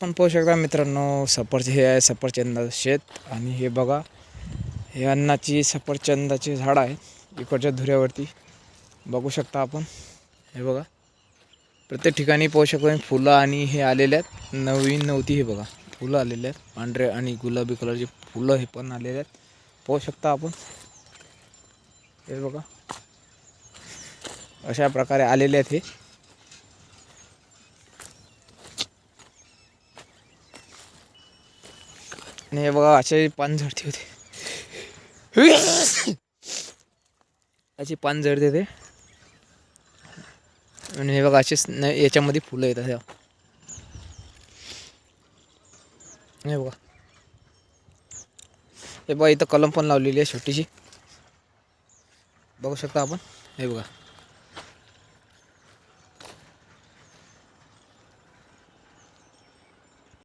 आपण पाहू शकता मित्रांनो, हे आहे सफरचंदाचं शेत. आणि हे बघा, हे अन्नाची सफरचंदाचे झाड आहे. इकडच्या धुऱ्यावरती बघू शकता आपण. हे बघा, प्रत्येक ठिकाणी पाहू शकता फुलं आणि हे आलेले आहेत. नवीन नव्हती, हे बघा फुलं आलेले आहेत. पांढरे आणि गुलाबी कलरचे फुलं हे पण आलेले आहेत, पाहू शकता आपण. हे बघा, अशा प्रकारे आलेले आहेत हे. आणि हे बघा, असे पान झडते होते, अशी पान झडते ते. आणि हे बघा, असेच याच्यामध्ये फुलं येतात. हे बघा, हे बघा, इथं कलम पण लावलेली आहे छोटीशी, बघू शकता आपण. हे बघा.